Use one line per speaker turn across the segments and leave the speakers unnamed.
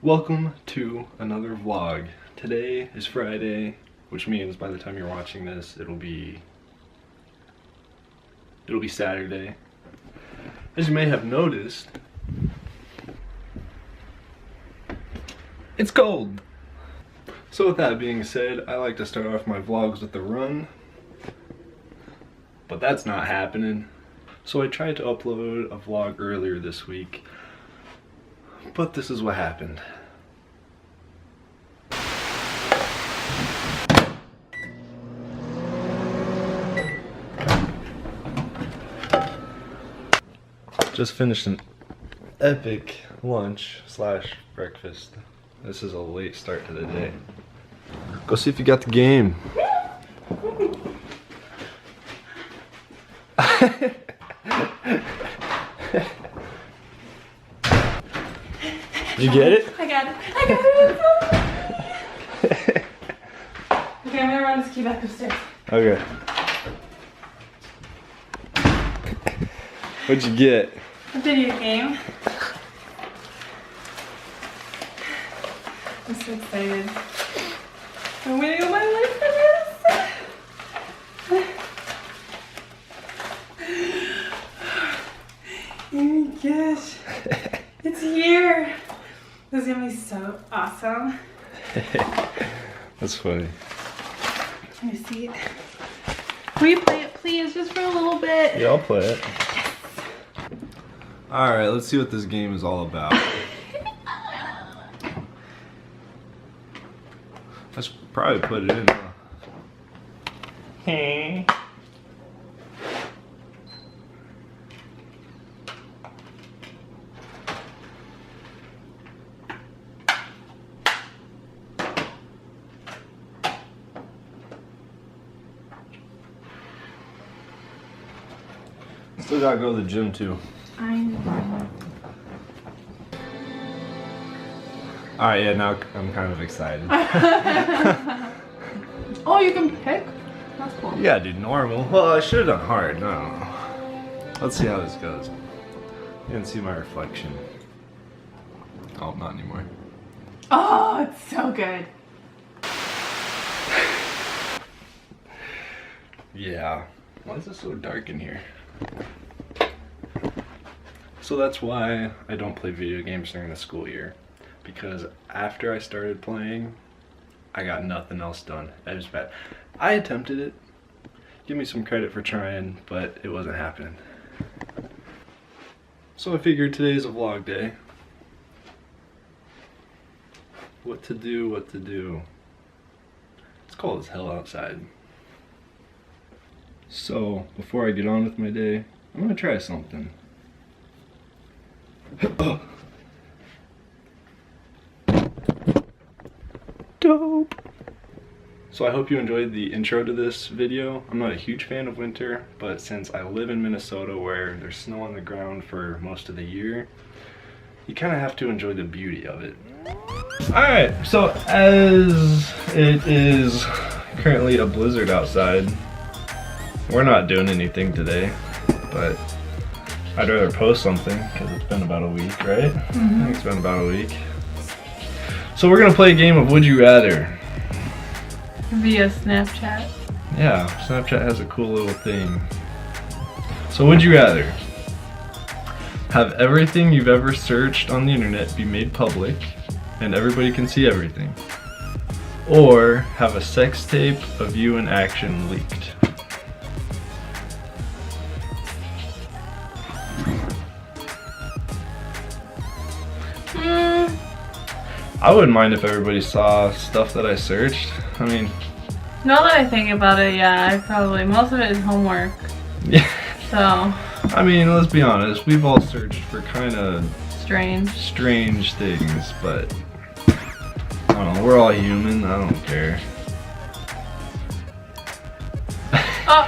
Welcome to another vlog. Today is Friday, which means by the time you're watching this, it'll be Saturday. As you may have noticed, it's cold. So with that being said, I like to start off my vlogs with a run, but that's not happening. So I tried to upload a vlog earlier this week, but this is what happened. Just finished an epic lunch slash breakfast. This is a late start to the day. Go see if you got the game. Did you get it?
I got it. Okay, I'm gonna run this key back upstairs.
Okay. What'd you get?
A video game. I'm so excited. I'm waiting all my life for this. Oh my gosh. It's here. This is gonna be so awesome.
That's funny.
Let me see it. Will you play it, please, just for a little bit?
Yeah, I'll play it. Alright, let's see what this game is all about. I should probably put it in. Hey. Still gotta go to the gym too.
I know.
Alright, yeah, now I'm kind of excited.
Oh, you can pick? That's cool.
You gotta do normal. Well, I should have done hard. No. Let's see how this goes. You can see my reflection. Oh, not anymore.
Oh, it's so good.
Yeah. Why is it so dark in here? So that's why I don't play video games during the school year. Because after I started playing, I got nothing else done. It was bad. I attempted it. Give me some credit for trying, but it wasn't happening. So I figured today's a vlog day. What to do, what to do. It's cold as hell outside. So, before I get on with my day, I'm gonna try something. Dope! So I hope you enjoyed the intro to this video. I'm not a huge fan of winter, but since I live in Minnesota where there's snow on the ground for most of the year, you kind of have to enjoy the beauty of it. Alright, so as it is currently a blizzard outside, we're not doing anything today, but I'd rather post something because it's been about a week, right? I think it's been about a week. So we're gonna play a game of Would You Rather.
Via Snapchat.
Yeah, Snapchat has a cool little thing. So would you rather have everything you've ever searched on the internet be made public and everybody can see everything? or have a sex tape of you in action leaked? I wouldn't mind if everybody saw stuff that I searched. I mean,
now that I think about it, yeah, I probably, most of it is homework.
Yeah.
So.
I mean, let's be honest, we've all searched for kind of
strange
things, but I don't know, we're all human, I don't care.
Oh.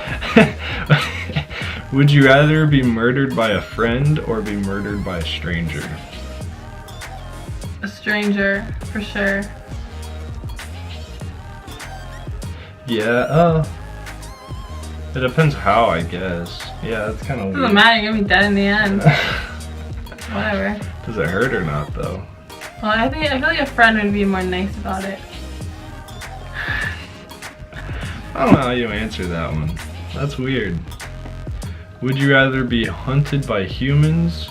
Would you rather be murdered by a friend or be murdered by a stranger?
A stranger, for sure.
Yeah, it depends how, I guess. Yeah, that's kind of weird.
Doesn't matter, you're gonna be dead in the end. Whatever.
Does it hurt or not, though?
Well, I feel like a friend would be more nice about it.
I don't know how you answer that one. That's weird. Would you rather be hunted by humans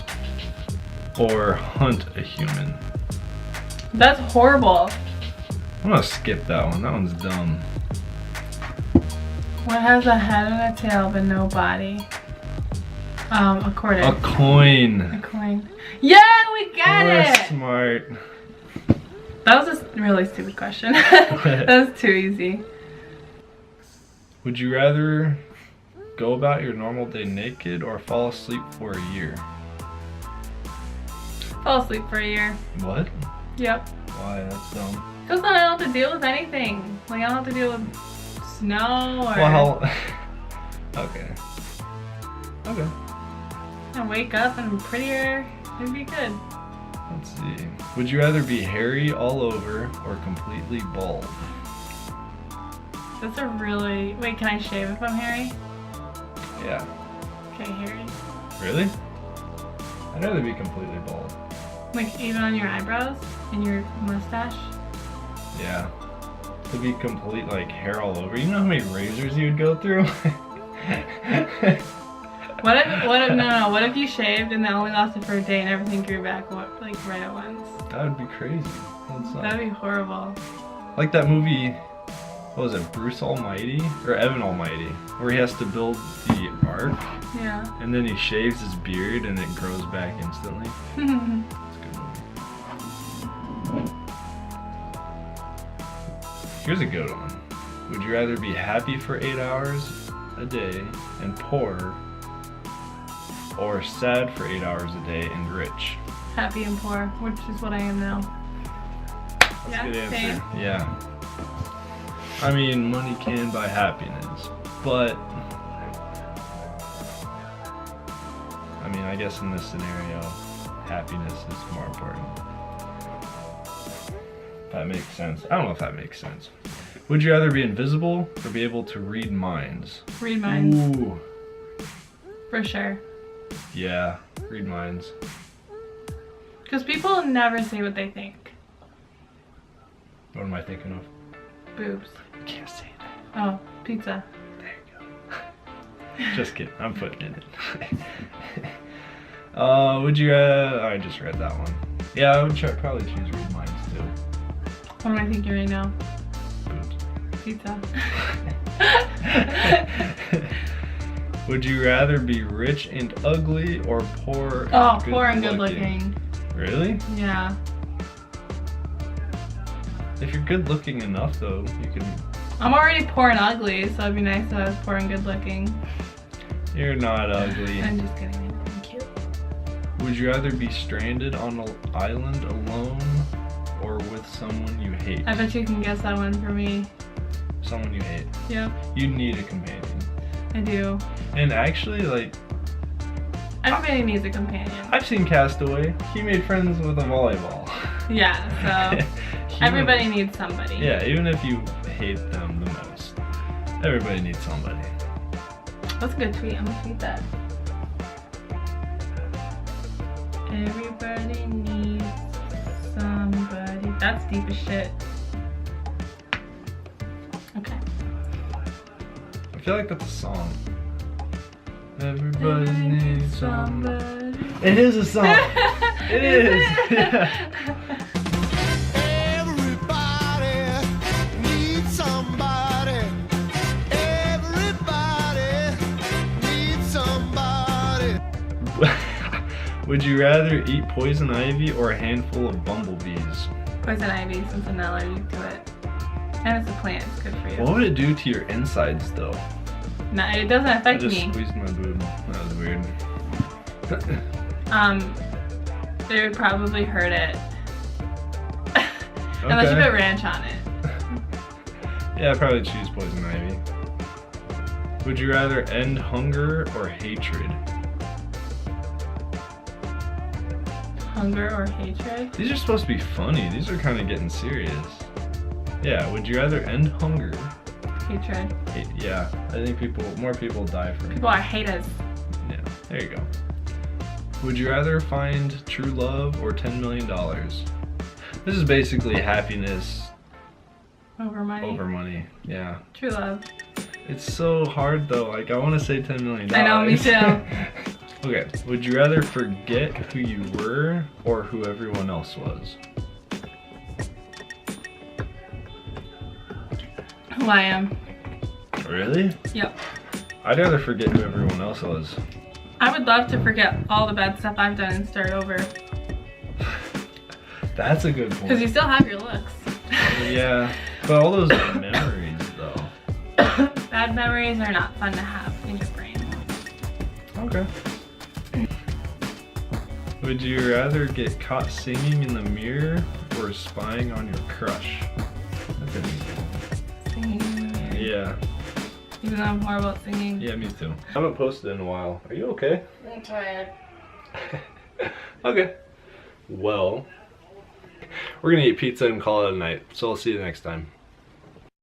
or hunt a human?
That's horrible.
I'm gonna skip that one. That one's dumb.
What has a head and a tail but no body? A quarter.
A coin.
A coin. Yeah, we got
That's
it!
smart.
That was a really stupid question. That was too easy.
Would you rather go about your normal day naked or fall asleep for a year?
Fall asleep for a year.
What?
Yep.
Why? That's dumb.
Because then I don't have to deal with anything. Like, I don't have to deal with snow or...
Well, okay. Okay.
I wake up and I'm prettier. It'd be good.
Let's see. Would you rather be hairy all over or completely bald?
That's a really... Wait, can I shave if I'm hairy?
Yeah.
Okay, hairy.
Really? I'd rather be completely bald.
Like, even on your eyebrows and your mustache?
Yeah. To be complete, like, hair all over. You know how many razors you would go through?
What if you shaved and that only lasted for a day and everything grew back, like, right at once?
That would be crazy.
That'd be horrible.
Like that movie, what was it, Bruce Almighty? Or Evan Almighty, where he has to build the ark.
Yeah.
And then he shaves his beard and it grows back instantly. It's a good movie. Here's a good one. Would you rather be happy for 8 hours a day and poor, or sad for 8 hours a day and rich?
Happy and poor, which is what I am now.
That's
Yeah,
a good answer.
same.
Yeah. I mean, money can buy happiness, but I mean, I guess in this scenario, happiness is more important. If that makes sense. I don't know if that makes sense. Would you rather be invisible or be able to read minds?
Read minds.
Ooh.
For sure.
Yeah, read minds.
Because people never say what they think.
What am I thinking of?
Boobs.
You can't say that.
Oh, pizza.
There you go. Just kidding. I'm putting it in. Would you? I just read that one. Yeah, I would probably choose read minds too.
What am I thinking right now?
Boobs.
Pizza.
Would you rather be rich and ugly or poor and
Oh,
good
poor and good
looking?
looking.
Really?
Yeah.
If you're good looking enough though, you can...
I'm already poor and ugly, so it'd be nice if I was poor and good looking.
You're not ugly.
I'm just kidding. I'm cute.
Would you rather be stranded on an island alone or with someone you hate?
I bet you can guess that one for me.
Someone you hate.
Yep,
You need a companion.
I do.
And actually, like,
Everybody needs a companion.
I've seen Castaway. He made friends with a volleyball.
Yeah, so everybody needs somebody.
Yeah, even if you hate them the most. Everybody needs somebody.
That's a good tweet. I'm gonna tweet that. Everybody needs somebody. That's deep as shit. Okay.
I feel like that's a song. Everybody needs somebody. It is a song. It is. Yeah.
Everybody
Would you rather eat poison ivy or a handful of bumblebees?
Poison ivy, since I'm not allergic to it. And it's a plant, it's good for you.
What would it do to your insides though?
No, it doesn't
I
affect
just
me.
squeezed my boob. That was weird.
It would probably hurt it. Unless you put ranch on it.
Yeah, I'd probably choose poison ivy. Would you rather end hunger or hatred?
Hunger or hatred?
These are supposed to be funny. These are kind of getting serious. Yeah, would you rather end hunger?
Hatred.
Yeah, I think more people die from
People are haters.
Yeah, there you go. Would you rather find true love or $10 million? This is basically happiness
Over money.
over money. Yeah.
True love.
It's so hard though. Like I want to say $10 million.
I know, me too.
Okay. Would you rather forget who you were or who everyone else was?
Who I am.
Really?
Yep.
I'd rather forget who everyone else was.
I would love to forget all the bad stuff I've done and start over.
That's a good point.
Because you still have your looks.
Yeah, but all those memories though.
Bad memories are not fun to have in your brain.
Okay. Would you rather get caught singing in the mirror or spying on your crush? That's an easy one.
Singing in the mirror.
Yeah.
Even though I'm horrible at singing.
Yeah, me too. I haven't posted in a while. Are you okay?
I'm tired.
Okay. Well, we're gonna eat pizza and call it a night. So I'll see you next time.